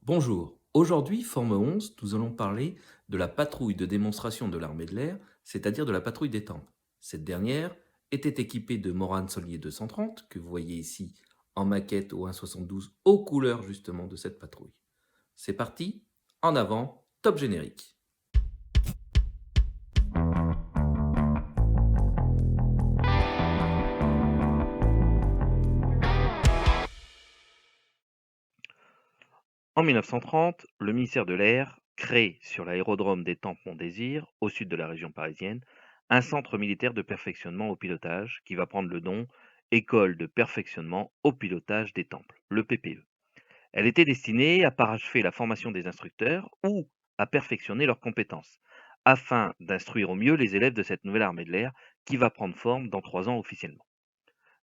Bonjour, aujourd'hui, Forme 11, nous allons parler de la patrouille de démonstration de l'armée de l'air, c'est-à-dire de la patrouille des Tempes. Cette dernière était équipée de Morane Saulnier 230, que vous voyez ici en maquette au 1,72 aux couleurs justement de cette patrouille. C'est parti, en avant, top générique. En 1930, le ministère de l'Air crée sur l'aérodrome des Tempes-Mont-Désir, au sud de la région parisienne, un centre militaire de perfectionnement au pilotage qui va prendre le nom École de perfectionnement au pilotage des Temples, le PPE. Elle était destinée à parachever la formation des instructeurs ou à perfectionner leurs compétences, afin d'instruire au mieux les élèves de cette nouvelle armée de l'air qui va prendre forme dans 3 ans officiellement.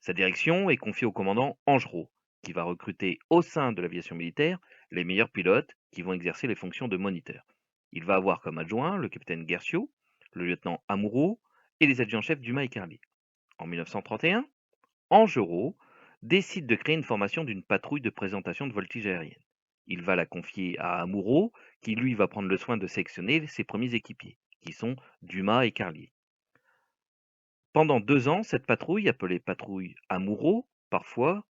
Sa direction est confiée au commandant Angerot, qui va recruter au sein de l'aviation militaire les meilleurs pilotes qui vont exercer les fonctions de moniteur. Il va avoir comme adjoint le capitaine Guerciot, le lieutenant Amoureau et les adjudants-chefs Dumas et Carlier. En 1931, Angerot décide de créer une formation d'une patrouille de présentation de voltige aérienne. Il va la confier à Amoureau, qui lui va prendre le soin de sélectionner ses premiers équipiers, qui sont Dumas et Carlier. Pendant 2 ans, cette patrouille, appelée patrouille Amoureau, parfois,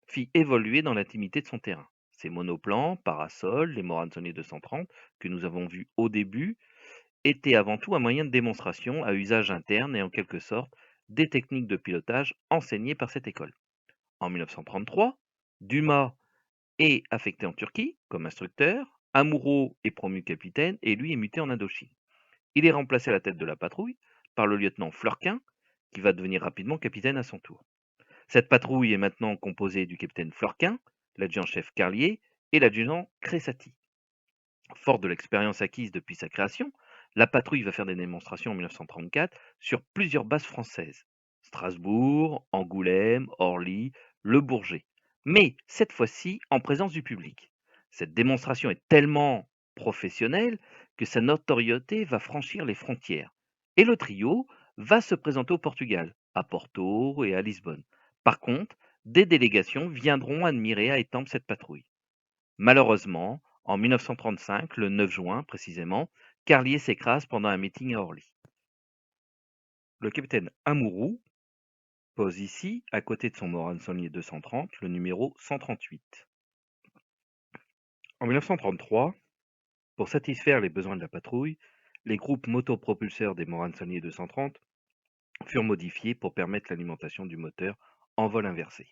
fit évoluer dans l'intimité de son terrain. Ces monoplans, parasols, les Morane Saulnier 230, que nous avons vus au début, étaient avant tout un moyen de démonstration à usage interne et en quelque sorte des techniques de pilotage enseignées par cette école. En 1933, Dumas est affecté en Turquie comme instructeur, Amoureau est promu capitaine et lui est muté en Indochine. Il est remplacé à la tête de la patrouille par le lieutenant Fleurquin, qui va devenir rapidement capitaine à son tour. Cette patrouille est maintenant composée du capitaine Fleurquin, l'adjudant-chef Carlier et l'adjudant Cressati. Fort de l'expérience acquise depuis sa création, la patrouille va faire des démonstrations en 1934 sur plusieurs bases françaises. Strasbourg, Angoulême, Orly, Le Bourget. Mais cette fois-ci en présence du public. Cette démonstration est tellement professionnelle que sa notoriété va franchir les frontières. Et le trio va se présenter au Portugal, à Porto et à Lisbonne. Par contre, des délégations viendront admirer à Étampes cette patrouille. Malheureusement, en 1935, le 9 juin précisément, Carlier s'écrase pendant un meeting à Orly. Le capitaine Amouroux pose ici, à côté de son Morane Saulnier 230, le numéro 138. En 1933, pour satisfaire les besoins de la patrouille, les groupes motopropulseurs des Morane Saulnier 230 furent modifiés pour permettre l'alimentation du moteur en vol inversé.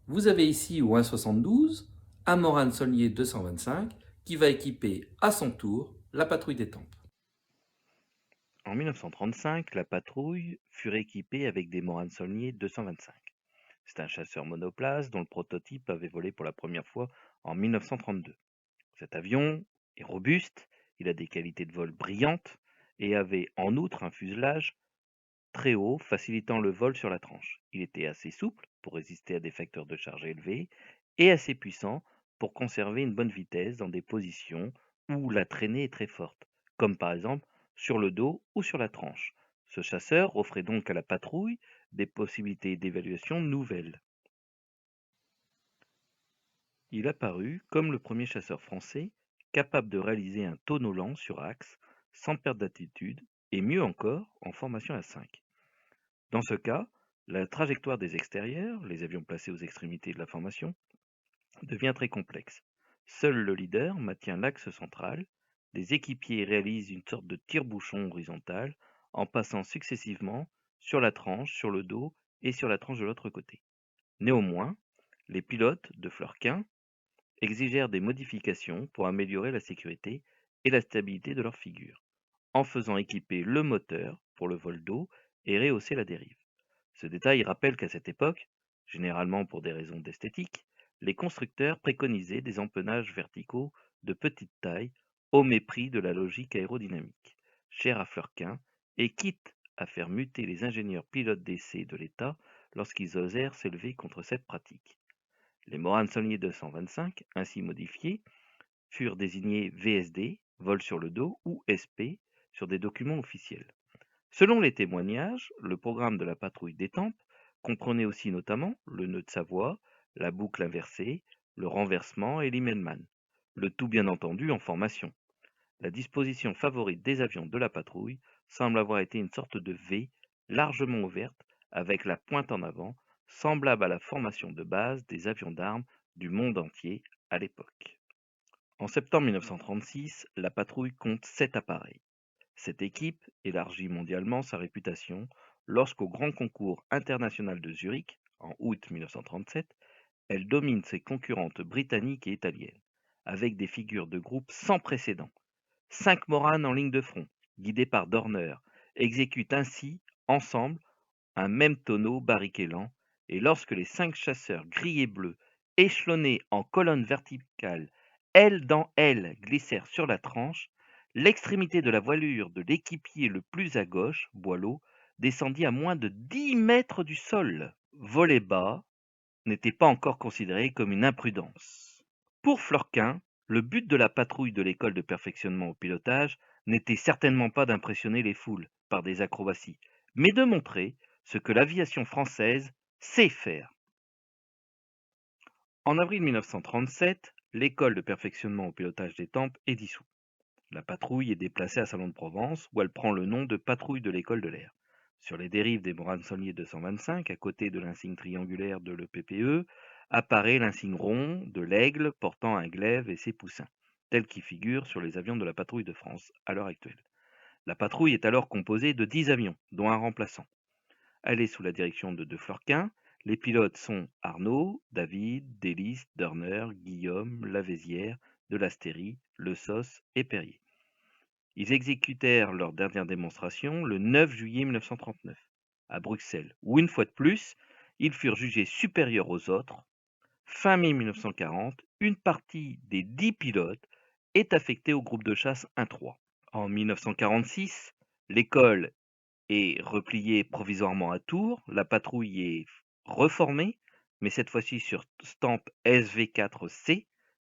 Vous avez ici au 1,72 un Morane Saulnier 225 qui va équiper à son tour la patrouille des Tempes. En 1935, la patrouille fut équipée avec des Morane Saulnier 225. C'est un chasseur monoplace dont le prototype avait volé pour la première fois en 1932. Cet avion est robuste, il a des qualités de vol brillantes et avait en outre un fuselage très haut facilitant le vol sur la tranche. Il était assez souple pour résister à des facteurs de charge élevés et assez puissant pour conserver une bonne vitesse dans des positions où la traînée est très forte, comme par exemple sur le dos ou sur la tranche. Ce chasseur offrait donc à la patrouille des possibilités d'évaluation nouvelles. Il apparut comme le premier chasseur français capable de réaliser un tonneau lent sur axe sans perte d'altitude et mieux encore en formation à 5. Dans ce cas, la trajectoire des extérieurs, les avions placés aux extrémités de la formation, devient très complexe. Seul le leader maintient l'axe central, les équipiers réalisent une sorte de tire-bouchon horizontal en passant successivement sur la tranche, sur le dos et sur la tranche de l'autre côté. Néanmoins, les pilotes de Fleurquin exigèrent des modifications pour améliorer la sécurité et la stabilité de leur figure, en faisant équiper le moteur pour le vol d'eau et rehausser la dérive. Ce détail rappelle qu'à cette époque, généralement pour des raisons d'esthétique, les constructeurs préconisaient des empennages verticaux de petite taille au mépris de la logique aérodynamique, chère à Fleurquin, et quitte à faire muter les ingénieurs pilotes d'essai de l'État lorsqu'ils osèrent s'élever contre cette pratique. Les Morane Saulnier 225, ainsi modifiés, furent désignés VSD, vol sur le dos, ou SP, sur des documents officiels. Selon les témoignages, le programme de la patrouille d'Étampes comprenait aussi notamment le nœud de Savoie, la boucle inversée, le renversement et l'Immelmann. le tout bien entendu en formation. La disposition favorite des avions de la patrouille semble avoir été une sorte de V largement ouverte avec la pointe en avant, semblable à la formation de base des avions d'armes du monde entier à l'époque. En septembre 1936, la patrouille compte 7 appareils. Cette équipe élargit mondialement sa réputation lorsqu'au Grand Concours international de Zurich, en août 1937, elle domine ses concurrentes britanniques et italiennes, avec des figures de groupe sans précédent. 5 Morane en ligne de front, guidés par Dorner, exécutent ainsi, ensemble, un même tonneau barriqué lent, et lorsque les 5 chasseurs gris et bleus, échelonnés en colonne verticale, aile dans aile, glissèrent sur la tranche, l'extrémité de la voilure de l'équipier le plus à gauche, Boileau, descendit à moins de 10 mètres du sol. Voler bas n'était pas encore considéré comme une imprudence. Pour Fleurquin, le but de la patrouille de l'école de perfectionnement au pilotage n'était certainement pas d'impressionner les foules par des acrobaties, mais de montrer ce que l'aviation française sait faire. En avril 1937, l'école de perfectionnement au pilotage d'Étampes est dissoute. La patrouille est déplacée à Salon-de-Provence, où elle prend le nom de patrouille de l'école de l'air. Sur les dérives des Morane-Saulnier 225, à côté de l'insigne triangulaire de l'EPPE, apparaît l'insigne rond de l'aigle portant un glaive et ses poussins, tel qu'il figure sur les avions de la patrouille de France à l'heure actuelle. La patrouille est alors composée de 10 avions, dont un remplaçant. Elle est sous la direction de De Fleurquin. Les pilotes sont Arnaud, David, Délice, Dorner, Guillaume, Lavézière, de Lastérie, Le Sos et Perrier. Ils exécutèrent leur dernière démonstration le 9 juillet 1939, à Bruxelles, où une fois de plus, ils furent jugés supérieurs aux autres. Fin mai 1940, une partie des 10 pilotes est affectée au groupe de chasse 1-3. En 1946, l'école est repliée provisoirement à Tours, la patrouille est reformée, mais cette fois-ci sur stamp SV4C,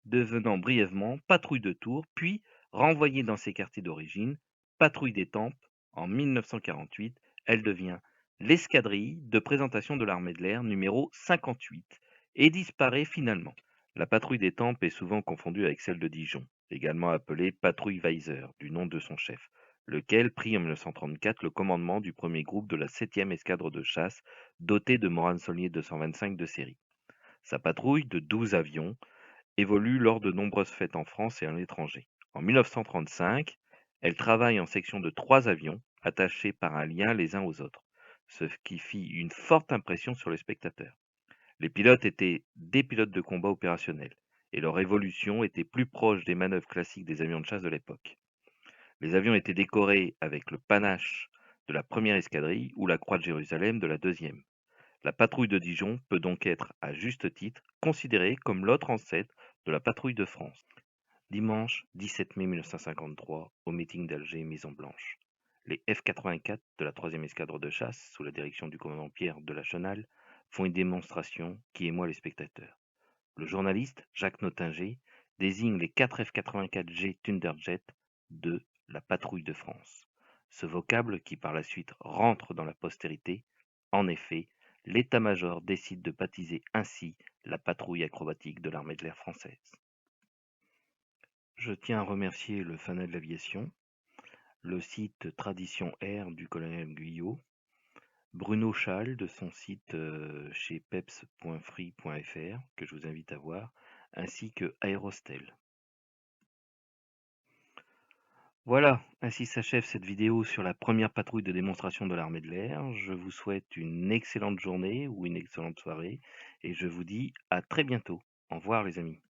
devenant brièvement patrouille de Tours, puis renvoyée dans ses quartiers d'origine, patrouille d'Étampes. En 1948, elle devient l'escadrille de présentation de l'armée de l'air numéro 58 et disparaît finalement. La patrouille d'Étampes est souvent confondue avec celle de Dijon, également appelée patrouille Weiser, du nom de son chef, lequel prit en 1934 le commandement du premier groupe de la 7e escadre de chasse dotée de Morane-Saulnier 225 de série. Sa patrouille, de 12 avions, évolue lors de nombreuses fêtes en France et à l'étranger. En 1935, elle travaille en section de 3 avions, attachés par un lien les uns aux autres, ce qui fit une forte impression sur les spectateurs. Les pilotes étaient des pilotes de combat opérationnels, et leur évolution était plus proche des manœuvres classiques des avions de chasse de l'époque. Les avions étaient décorés avec le panache de la première escadrille ou la croix de Jérusalem de la deuxième. La patrouille de Dijon peut donc être, à juste titre, considérée comme l'autre ancêtre de la patrouille de France. Dimanche 17 mai 1953, au meeting d'Alger, Maison Blanche. Les F-84 de la 3e escadre de chasse, sous la direction du commandant Pierre de la Chenal, font une démonstration qui émeut les spectateurs. Le journaliste, Jacques Nottinger, désigne les 4 F-84G Thunderjet de la patrouille de France. Ce vocable, qui par la suite rentre dans la postérité, en effet, l'état-major décide de baptiser ainsi la patrouille acrobatique de l'armée de l'air française. Je tiens à remercier le Fanat de l'aviation, le site Tradition Air du colonel Guyot, Bruno Schall de son site chez peps.free.fr, que je vous invite à voir, ainsi que Aérostel. Voilà, ainsi s'achève cette vidéo sur la première patrouille de démonstration de l'armée de l'air. Je vous souhaite une excellente journée ou une excellente soirée et je vous dis à très bientôt. Au revoir les amis.